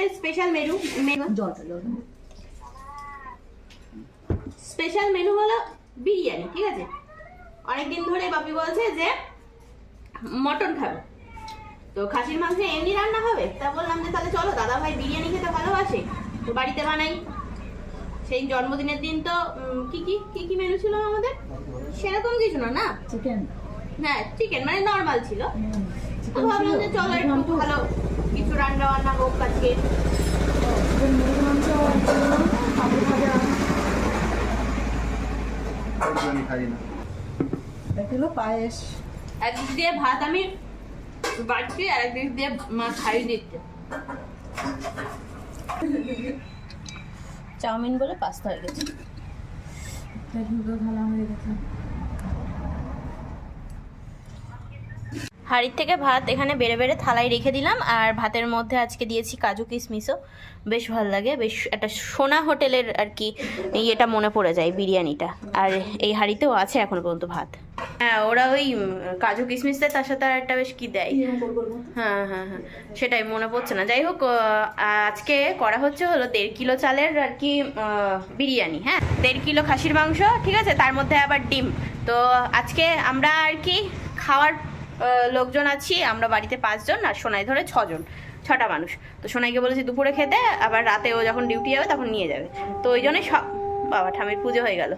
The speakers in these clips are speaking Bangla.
আমাদের স্পেশাল মেনু স্পেশাল মেনু হলো বিরিয়ানি, ঠিক আছে। অনেকদিন ধরে বাপি বলছে যে মটন খাবে, তো খাসির মাংস এমনি রান্না হবে। তা বললাম যে তাহলে চলো, দাদা ভাই বিরিয়ানি খেতে ভালোবাসে, তো বাড়িতে বানাই। সেই জন্মদিনের দিন তো কি কি কি কি মেনু ছিল আমাদের, সেরকম কিছু না, না চিকেন, হ্যাঁ চিকেন মানে নর্মাল ছিল। তো ভাবলাম যে চলো একটু ভালো কিছু রান্না বান্না হোক আজকে। পায়েস, একদিক দিয়ে ভাত আমি বাড়ছি আর একদিক দিয়ে মা খাইয়ে দিচ্ছে। চাউমিন বলে পাস্তা হয়ে গেছে। হাঁড়ির থেকে ভাত এখানে বেড়ে বেড়ে থালায় রেখে দিলাম, আর ভাতের মধ্যে আজকে দিয়েছি কাজু কিশমিশও, বেশ ভালো লাগে। বেশ একটা সোনা হোটেলের আর কি এটা মনে পড়ে যায় বিরিয়ানিটা। আর এই হাঁড়িতেও আছে এখনো পর্যন্ত ভাত। হ্যাঁ, ওরা ওই কাজু কিশমিশ দেয়, তার সাথে আর একটা বেশ কি দেয়, হ্যাঁ হ্যাঁ হ্যাঁ সেটাই মনে পড়ছে না। যাই হোক, আজকে করা হচ্ছে হলো 1.5 কিলো চালের আর কি বিরিয়ানি। হ্যাঁ, 1.5 কিলো খাসির মাংস, ঠিক আছে, তার মধ্যে আবার ডিম। তো আজকে আমরা আর কি খাওয়ার লোকজন আছি আমরা বাড়িতে 5 জন, আর সোনাই ধরে 6টা মানুষ। তো সোনাইকে বলেছি দুপুরে খেতে, আবার রাতে ও যখন ডিউটি যাবে তখন নিয়ে যাবে। তো ওই জন্যই সব, বাবা ঠামের পুজো হয়ে গেল,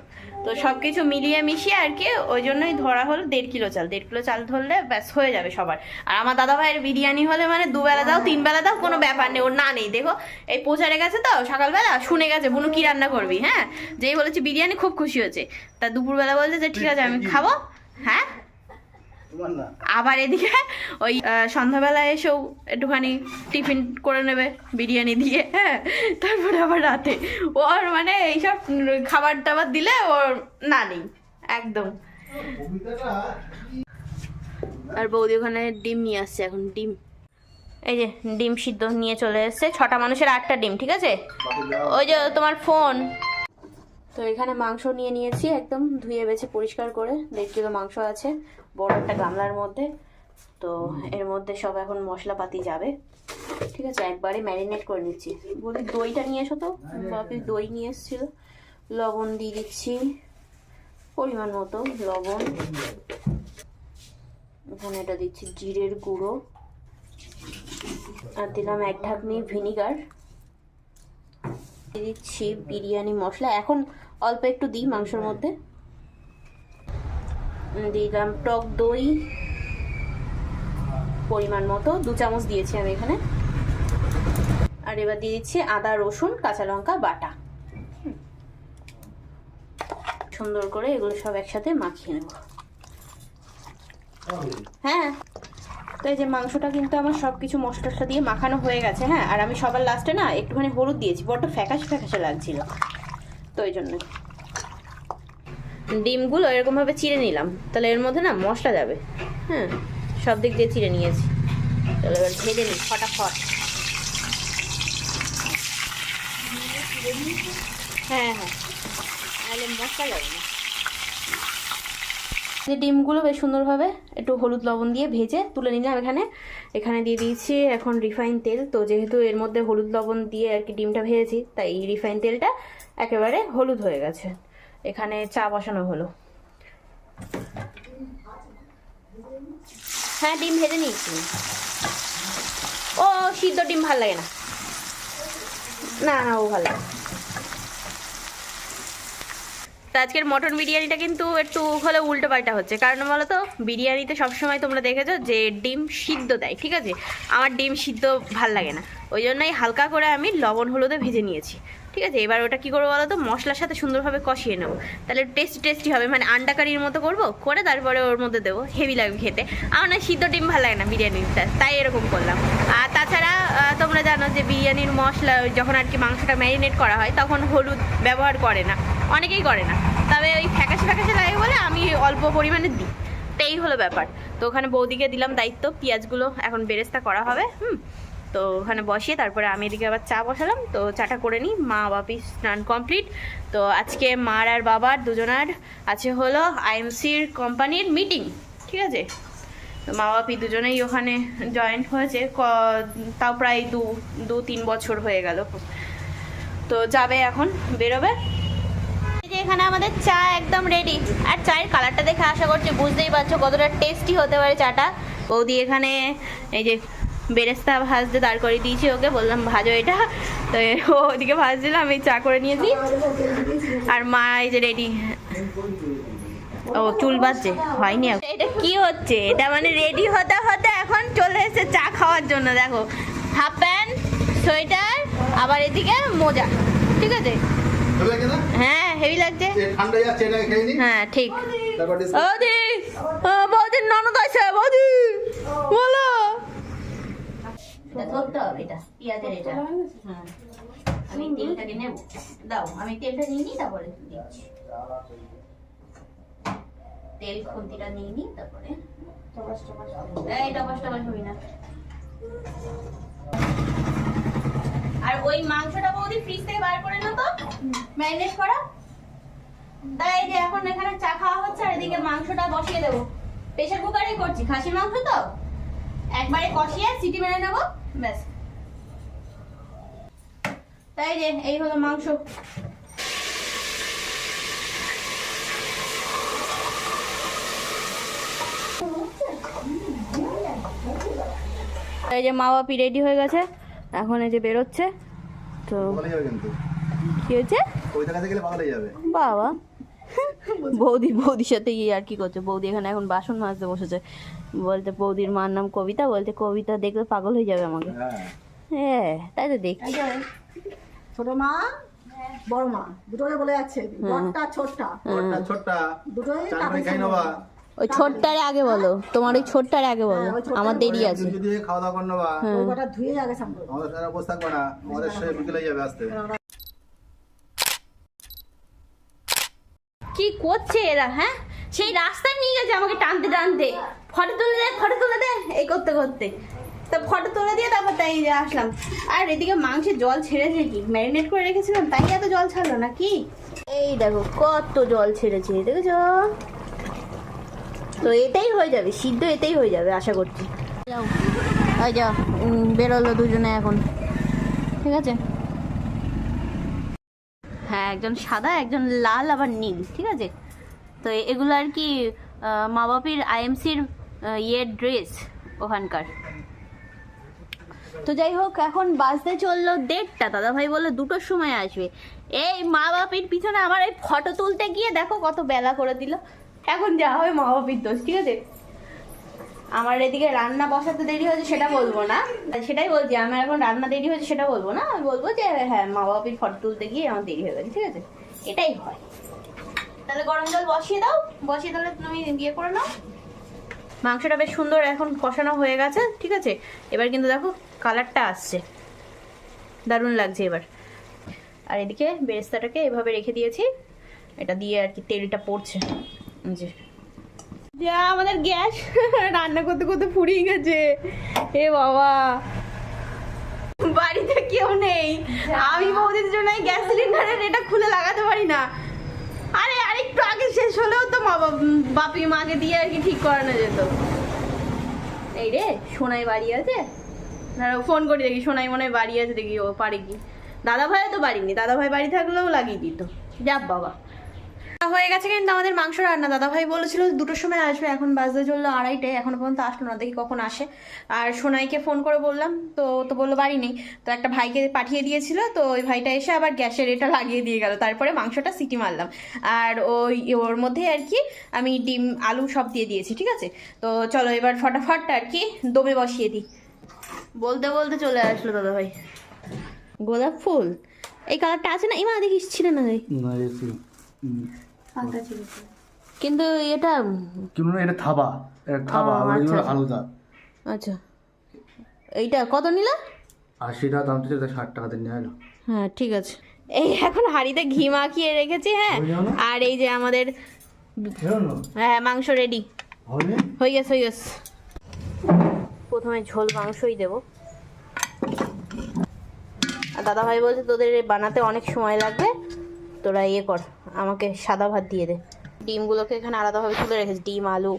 তো সব কিছু মিলিয়ে মিশিয়ে আর কি ওই জন্যই ধরা হলো 1.5 কিলো চাল। 1.5 কিলো চাল ধরলে ব্যাস হয়ে যাবে সবার। আর আমার দাদা ভাইয়ের বিরিয়ানি হলে মানে 2 বেলা দাও 3 বেলা দাও কোনো ব্যাপার নেই, ওর না নেই। দেখো এই প্রচারে গেছে তো সকালবেলা, শুনে গেছে বুনু কি রান্না করবি। হ্যাঁ, যেই বলেছি বিরিয়ানি খুব খুশি হয়েছে। তা দুপুরবেলা বলছে যে ঠিক আছে আমি খাবো। হ্যাঁ, আবার এদিকে ওই সন্ধ্যাবেলায় এসেও একটুখানি টিফিন করে নেবে বিরিয়ানি দিয়ে। হ্যাঁ, তারপরে আবার রাতে ওর মানে এইসব খাবার টাবার দিলে ওর না নেই একদম। আর বৌদি ওখানে ডিম নিয়ে আসছে এখন, ডিম এই যে ডিম সিদ্ধ নিয়ে চলে এসছে। 6টা মানুষের 8টা ডিম, ঠিক আছে। ওই যে তোমার ফোন। তো এখানে মাংস নিয়ে নিয়েছি, একদম ধুয়ে বেছে পরিষ্কার করে। 1.5 কিলো মাংস আছে বড় একটা গামলার মধ্যে। তো এর মধ্যে সব এখন মশলাপাতি যাবে, ঠিক আছে। একবারে ম্যারিনেট করে নিচ্ছি। বলি দইটা নিয়ে এসো তো, বাপি দই নিয়ে এসেছিল। লবণ দিয়ে দিচ্ছি পরিমাণ মতো লবণ। এখানে এটা দিচ্ছি জিরের গুঁড়ো, আর দিলাম 1 ঢাকনি ভিনিগার। দিচ্ছি বিরিয়ানি মশলা, এখন অল্প একটু দিই মাংসের মধ্যে। দিলাম টক দই পরিমাণ মতো 2 চামচ দিয়েছি আমি এখানে। আর এবার দিয়ে দিচ্ছি আদা রসুন কাঁচা লঙ্কা বাটা। সুন্দর করে এগুলো সব একসাথে মাখিয়ে নেব। হ্যাঁ, তো এই যে মাংসটা কিন্তু আমার সবকিছু মশলা দিয়ে মাখানো হয়ে গেছে। হ্যাঁ, আর আমি সবার লাস্টে না একটুখানি হলুদ দিয়েছি, বড্ড ফ্যাকাশে ফ্যাকাশে লাগছিল, তো ওই জন্য। ডিমগুলো এরকম ভাবে চিড়ে নিলাম, তাহলে এর মধ্যে না মশলা যাবে। হ্যাঁ, সব দিক দিয়ে চিড়ে নিয়েছি। তাহলে এবার ভেজে নিই ফটাফট। হ্যাঁ হ্যাঁ, তাহলে মশলা যাবে না। যে ডিমগুলো বেশ সুন্দরভাবে একটু হলুদ লবণ দিয়ে ভেজে তুলে নিলাম। এখানে দিয়ে দিয়েছি এখন রিফাইন তেল। তো যেহেতু এর মধ্যে হলুদ লবণ দিয়ে আর কি ডিমটা ভেজেছি, তাই এই রিফাইন তেলটা একেবারে হলুদ হয়ে গেছে। এখানে চা বসানো হলো। হ্যাঁ, ডিম ভেজে নিয়েছি। ও সিদ্ধ ডিম ভাল লাগে না, না না ও ভালো লাগে। তো আজকের মটন বিরিয়ানিটা কিন্তু একটু হলে উল্টো পাল্টা হচ্ছে, কারণ বলো তো বিরিয়ানিতে সবসময় তোমরা দেখেছো যে ডিম সিদ্ধ দেয়, ঠিক আছে। আমার ডিম সিদ্ধ ভাল লাগে না, ওই জন্যই হালকা করে আমি লবণ হলুদে ভেজে নিয়েছি, ঠিক আছে। এবার ওটা কি করবো বলো তো, মশলার সাথে সুন্দরভাবে কষিয়ে নেবো, তাহলে টেস্টি হবে। মানে আন্ডা কারির মতো করবো, করে তারপরে ওর মধ্যে দেবো, হেভি লাগবে খেতে। আমার না সিদ্ধ ডিম ভালো লাগে না বিরিয়ানিটা, তাই এরকম করলাম। আর তাছাড়া তোমরা জানো যে বিরিয়ানির মশলা যখন আর কি মাংসটা ম্যারিনেট করা হয় তখন হলুদ ব্যবহার করে না, অনেকেই করে না। তবে ওই ফ্যাকাশে ফ্যাকাশে লাগে বলে আমি অল্প পরিমাণে দিই, তো এই হলো ব্যাপার। তো ওখানে বৌদিকে দিলাম দায়িত্ব, পেঁয়াজগুলো এখন বেরেস্তা করা হবে। তো ওখানে বসিয়ে তারপরে আমি এদিকে আবার চা বসালাম। তো চাটা করে নিই। মা বাপি স্নান কমপ্লিট। তো আজকে মার আর বাবার দুজনার আছে হলো আইএমসির কোম্পানির মিটিং, ঠিক আছে। তো মা বাপি দুজনেই ওখানে জয়েন্ট হয়েছে, তাও প্রায় 2-3 বছর হয়ে গেল। তো যাবে এখন, বেরোবে। এই যে এখানে আমাদের চা একদম রেডি, আর চায়ের কালারটা দেখে আশা করছি বুঝতেই পারছো কতটা টেস্টি হতে পারে চাটা। বৌদি এখানে এই যে বেরেস্তা ভাজতে দাঁড় করে দিয়েছি, ওকে বললাম ভাজো এটা, তো ও ওদিকে ভাজছিল, আমি চা করে নিয়েছি। আর মা এই যে রেডি, ও চুল বাজছে হয়নি। এটা কি হচ্ছে, এটা মানে রেডি হতে হতে এখন চলে এসেছে চা খাওয়ার জন্য। দেখো হাফ প্যান্ট, সোয়েটার, আবার এদিকে মোজা, ঠিক আছে? হ্যাঁ হেভি লাগছে। হ্যাঁ ঠিক। বৌদি, বৌদির ননদ আছে, বৌদি বলো। ধরতে হবে এটা, পেঁয়াজের এটা। হ্যাঁ আমি তেলটাকে নেব, দাও আমি তেলটা নিয়ে নিই, তারপরে দিচ্ছি। তেল খুন্তিটা নিয়ে নিই, তারপরে এই টপাস হবি না। আর ওই মাংসটা বৌদি ফ্রিজ থেকে বার করে নাও তো, ম্যারিনেট করা। তাই যে এখন এখানে চা খাওয়া হচ্ছে, আর এদিকে মাংসটা বসিয়ে দেবো। প্রেসার কুকারেই করছি, খাসির মাংস তো একবারে কষিয়ে সিটি মেরে নেবো, ব্যাস। তাই যে এই হলো মাংস। এই যে মা বাপি রেডি হয়ে গেছে, এখন এই যে বেরোচ্ছে। তো কি হয়েছে বাবা, বৌদির সাথে আর কি করছে। বৌদি এখানে এখন বাসন মাজতে বসেছে, বলতে বৌদির মার নাম কবিতা, বলতে কবিতা দেখলে পাগল হয়ে যাবে আমাকে। হ্যাঁ তাই তো দেখছি। ছোট মা বড় মা দুটোই বলে যাচ্ছে, বড়টা ছোটটা দুটোই ওই ছোটটারে আগে বলো, তোমার ওই ছোটটারে আগে বলো, আমার দেরি আছে। খাওয়া দাওয়া করে নেবা, ওইটা ধুয়ে আগে সামনে আমাদের সাথে বসে থাকবে না, আমাদের সাথে বিকেলে যাবে আসতে। কি করছে এরা? হ্যাঁ সেই রাস্তায় নিয়ে গেছে আমাকে টানতে টানতে, ফটো তুলে দে এই করতে করতে। তা ফটো তুলে দিয়ে তারপর তাই আসলাম। আর এদিকে মাংসের জল ছেড়েছে, কি ম্যারিনেট করে রেখেছিলাম তাই এত জল ছাড়লো নাকি? এই দেখো কত জল ছেড়েছে, দেখেছো? তো এটাই হয়ে যাবে সিদ্ধ, এটাই হয়ে যাবে আশা করছি। যাও ওই যাও, বেরোলো দুজনে এখন, ঠিক আছে? হ্যাঁ একজন সাদা, একজন লাল, আবার নীল, ঠিক আছে? তো এগুলো আর কি মা বাপির আইএমসির ড্রেস ওখানকার। তো যাই হোক, এখন বাজতে চললো 1:30, দাদাভাই বললো 2টোর সময় আসবে। এই মা বাপির পিছনে আমার এই ফটো তুলতে গিয়ে দেখো কত বেলা করে দিল। এখন যা হবে মা বাপির দোষ, ঠিক আছে? আমার এদিকে রান্না বসাতে দেরি হয়েছে সেটা বলবো না, সেটাই বলছি, আমার এখন রান্না দেরি হয়েছে সেটা বলবো না, আমি বলবো যে হ্যাঁ মা বাপির ফটো তুলতে গিয়ে আমার দেরি হয়ে গেছে, ঠিক আছে? এটাই হয়। তাহলে গরম জল বসিয়ে দাও, বসিয়ে তাহলে তুমি ইয়ে করে নাও। মাংসটা বেশ সুন্দর এখন কষানো হয়ে গেছে, ঠিক আছে? এবার কিন্তু দেখো কালারটা আসছে, দারুণ লাগছে এবার। আর এদিকে বেরেস্তাটাকে এভাবে রেখে দিয়েছি, এটা দিয়ে আর কি তেলটা পড়ছে। যে যা আমাদের গ্যাস রান্না করতে করতে ফুরিয়ে গেছে। এ বাবা, বাড়িতে কেউ নেই, আমি বৌদির জন্য গ্যাস সিলিন্ডারের এটা খুলে লাগাতে পারি না। আরে আরেকটু আগে শেষ হলেও তো বাপি মাকে দিয়ে আর কি ঠিক করানো যেত। এই রে সোনাই বাড়ি আছে, ফোন করে দেখি, সোনাই মনে হয় বাড়ি আছে, দেখি ও পারে কি। দাদা ভাইও তো বাড়ি নেই, দাদা ভাই বাড়ি থাকলেও লাগিয়ে দিত। যাক বাবা, হয়ে গেছে কিন্তু আমাদের মাংস রান্না। দাদা ভাই বলেছিল 2টোর সময় আসবে, এখন বাজতে চললো 2:30, এখনো পর্যন্ত আসলো না, দেখি কখন আসে। আর সোনাইকে ফোন করে বললাম, তো বললো বাড়ি নেই। তো একটা ভাইকে পাঠিয়ে দিয়েছিল, তো ওই ভাইটা এসে আবার গ্যাসের এটা লাগিয়ে দিয়ে গেল, তারপরে মাংসটা সিটি মারলাম। আর ওর মধ্যে আর কি আমি ডিম আলু সব দিয়ে দিয়েছি, ঠিক আছে? তো চলো এবার ফটাফট আর কি দমে বসিয়ে দিই। বলতে বলতে চলে আসলো দাদা ভাই। গোলাপ ফুল এই কালারটা আছে না? ইমা দেখিস ছিল না কিন্তু এটা এটা থাবা, আলাদা। আচ্ছা এইটা কত নিলা? 80 টাকা দাম, 60 টাকা দিয়ে নিয়ে এলো। হ্যাঁ ঠিক আছে। এই এখন হাঁড়িতে ঘি মাখিয়ে রেখেছি। হ্যাঁ আর এই যে আমাদের হ্যাঁ মাংস রেডি হয়ে গেছে। প্রথমে ঝোল মাংসই দেবো। আর দাদা ভাই বলছে তোদের বানাতে অনেক সময় লাগবে, তোরা ইয়ে কর, আমাকে সাদা ভাত দিয়ে দে। ডিমগুলোকে এখানে আলাদাভাবে তুলে রেখেছি, ডিম আলু।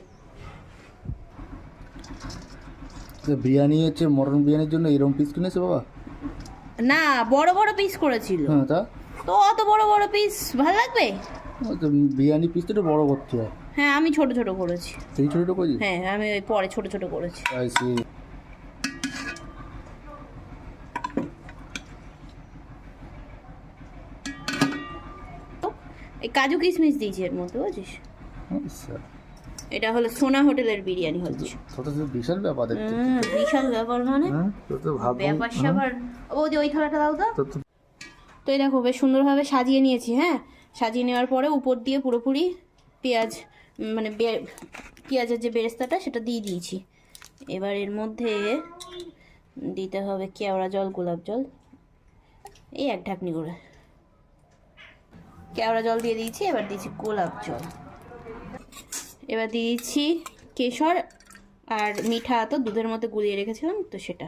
বিরিয়ানি হচ্ছে মটন বিরিয়ানির জন্য এরকম পিস কিনেছে বাবা? না, বড় বড় পিস করেছিল। হ্যাঁ, তা তো অত বড় বড় পিস ভালো লাগবে? ওই তো বিরিয়ানি পিসটা একটু বড় করতে হয়। হ্যাঁ, আমি ছোট ছোট করেছি। সেই ছোটো করেছিস? হ্যাঁ, আমি ওই পরে ছোট ছোট করেছি। I see. এই কাজু কিশমিশ দিয়েছি এর মধ্যে, বুঝিস? আচ্ছা, এটা হলো সোনা হোটেলের বিরিয়ানি হচ্ছে। তোর তো বিশাল ব্যাপার দেখতে। বিশাল ব্যাপার মানে তোর তো ভাব ব্যাপার স্যাপার। বৌদি ওই থালাটা দাও তো। তোর তো তো এই দেখো বেশ সুন্দরভাবে সাজিয়ে নিয়েছি। হ্যাঁ, সাজিয়ে নেওয়ার পরে উপর দিয়ে পুরোপুরি পেঁয়াজ, মানে পেঁয়াজের যে বেরেস্তাটা সেটা দিয়ে দিয়েছি। এবার এর মধ্যে দিতে হবে কেওড়া জল, গোলাপ জল, এই এক ঢাকনি করে কেওড়া জল দিয়ে দিয়েছি। এবার দিয়েছি গোলাপ জল, এবার দিয়েছি কেশর আর মিঠা তো দুধের মধ্যে গুলিয়ে রেখেছিলাম তো সেটা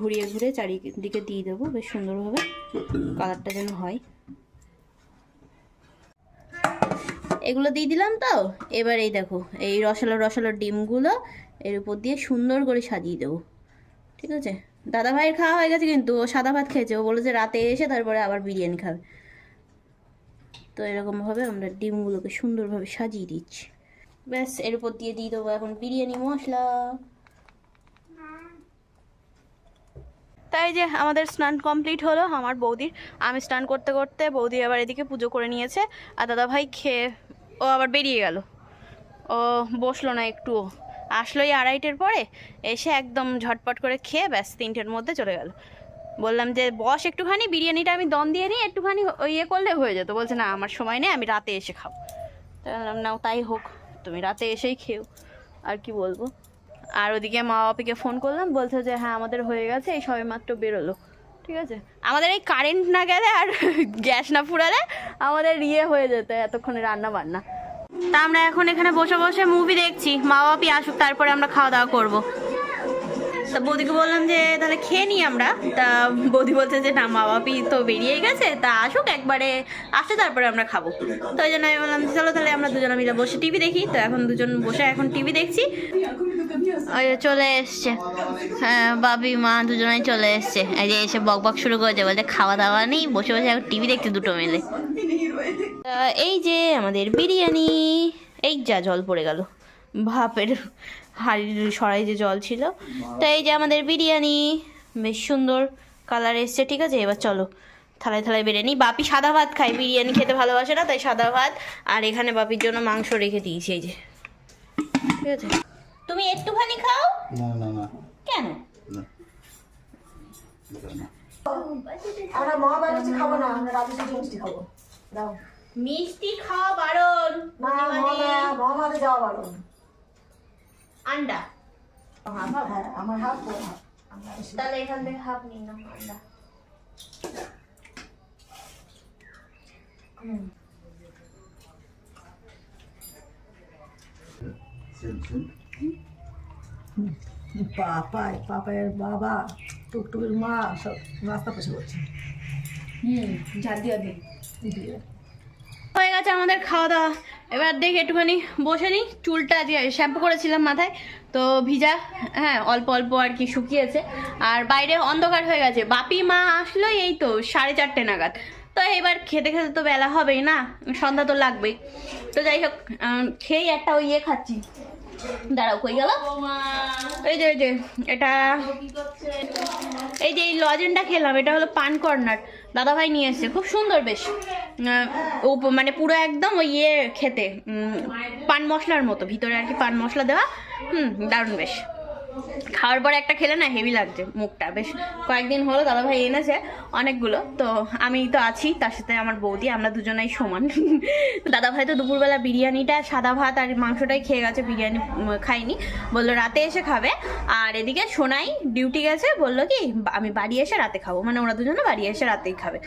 ঘুরিয়ে ঘুরে চারিদিকে দিয়ে দেবো বেশ সুন্দরভাবে, কালারটা যেন হয়। এগুলো দিয়ে দিলাম তো। এবার এই দেখো এই রসালো রসালো ডিমগুলো এর উপর দিয়ে সুন্দর করে সাজিয়ে দেবো, ঠিক আছে? দাদা ভাইয়ের খাওয়া হয়ে গেছে কিন্তু ও সাদা ভাত খেয়েছে, ও বলেছে রাতে এসে তারপরে আবার বিরিয়ানি খাবে। তো এরকমভাবে আমরা ডিমগুলোকে সুন্দরভাবে সাজিয়ে দিচ্ছি। ব্যাস, এর উপর দিয়ে দেবো এখন বিরিয়ানি মশলা। তাই যে আমাদের স্নান কমপ্লিট হলো আমার বৌদির। আমি স্নান করতে করতে বৌদি আবার এদিকে পুজো করে নিয়েছে, আর দাদা ভাই খেয়ে ও আবার বেরিয়ে গেল। ও বসলো না একটুও, আসলোই 2:30-এর পরে, এসে একদম ঝটপট করে খেয়ে ব্যাস 3টের মধ্যে চলে গেল। বললাম যে বস একটুখানি, বিরিয়ানিটা আমি দম দিয়ে নিই, একটুখানি ইয়ে করলে হয়ে যেত। বলছে না আমার সময় নেই, আমি রাতে এসে খাবো। তাই বললাম নাও তাই হোক, তুমি রাতে এসেই খেও, আর কি বলবো। আর ওদিকে মা বাপিকে ফোন করলাম, বলছে যে হ্যাঁ আমাদের হয়ে গেছে, এই সবে মাত্র বেরোলো। ঠিক আছে, আমাদের এই কারেন্ট না গেলে আর গ্যাস না ফুরালে আমাদের ইয়ে হয়ে যেত এতক্ষণে রান্না বান্না। তা আমরা এখন এখানে বসে বসে মুভি দেখছি, মা বাপি আসুক তারপরে আমরা খাওয়া দাওয়া করবো। তা বৌদিকে বললাম যে তাহলে খেয়ে নিই আমরা। তা বৌদি বলছে যে না, মা বাপি তো বেরিয়েই গেছে, তা আসুক একবারে, আসলে তারপরে আমরা খাবো। তো ওই জন্য আমি বললাম চলো তাহলে আমরা দুজনে মিলে বসে টিভি দেখি। তো এখন দুজন বসে এখন টিভি দেখছি। ওই যে চলে এসছে, হ্যাঁ বাপি মা দুজনেই চলে এসছে। এই যে এসে বক বক শুরু করেছে, বলছে খাওয়া দাওয়া নেই, বসে বসে এখন টিভি দেখছে দুটো মিলে। এই যে আমাদের বিরিয়ানি, এই যা জল পড়ে গেল ভাপের হাঁড়ির সরাই যে জল ছিল। তো এই যে আমাদের বিরিয়ানি বেশ সুন্দর কালার এসছে। ঠিক আছে, এবার চলো থালায় থালায় বেড়ে নিই। বাপি সাদা ভাত খায়, বিরিয়ানি খেতে ভালোবাসে না, তাই সাদা ভাত। আর এখানে বাপির জন্য মাংস রেখে দিয়েছি, এই যে। ঠিক আছে, তুমি একটুখানি খাও। না না না, কেন? আমরা মা বাড়ি খাবো না, আমরা রাতে শুধু মিষ্টি খাবো। দাও মিষ্টি খাওয়া বারণ, না, মামাতে যাওয়া বারণ। আন্ডা হ্যাঁ, আমার হাফ বড় হাফ। তাহলে এখান থেকে হাফ নিই না আন্ডা। পাপায়ের বাবা, টুকটুকির মা সব রাস্তা পেছে করছে। হয়ে গেছে আমাদের খাওয়া দাওয়া। এবার দেখি একটুখানি বসে নিই। চুলটা আজকে শ্যাম্পু করেছিলাম মাথায়, তো ভিজা, হ্যাঁ অল্প অল্প আর কি শুকিয়েছে। আর বাইরে অন্ধকার হয়ে গেছে। বাপি মা আসলো এই তো 4:30 নাগাদ। তো এবার খেতে খেতে তো বেলা হবেই না, সন্ধ্যা তো লাগবেই। তো যাই হোক, খেয়েই একটা ওই ইয়ে খাচ্ছি। দাঁড়াও, কই গেল? এই যে এটা, এই যে এই লজেনটা খেলাম, এটা হলো পান কর্নার, দাদাভাই নিয়ে এসছে, খুব সুন্দর বেশ। মানে পুরো একদম ওই ইয়ে খেতে, পান মশলার মতো, ভিতরে আর কি পান মশলা দেওয়া। দারুণ বেশ। খাওয়ার পরে একটা খেলে না হেভি লাগছে মুখটা। বেশ কয়েকদিন হলো দাদাভাই এনেছে অনেকগুলো, তো আমি তো আছি, তার সাথে আমার বৌদি, আমরা দুজনেই সমান। দাদাভাই তো দুপুরবেলা বিরিয়ানিটা, সাদা ভাত আর মাংসটাই খেয়ে গেছে, বিরিয়ানি খাইনি, বললো রাতে এসে খাবে। আর এদিকে সোনাই ডিউটি গেছে, বললো কি আমি বাড়ি এসে রাতে খাবো, মানে ওরা দুজনে বাড়ি এসে রাতেই খাবে।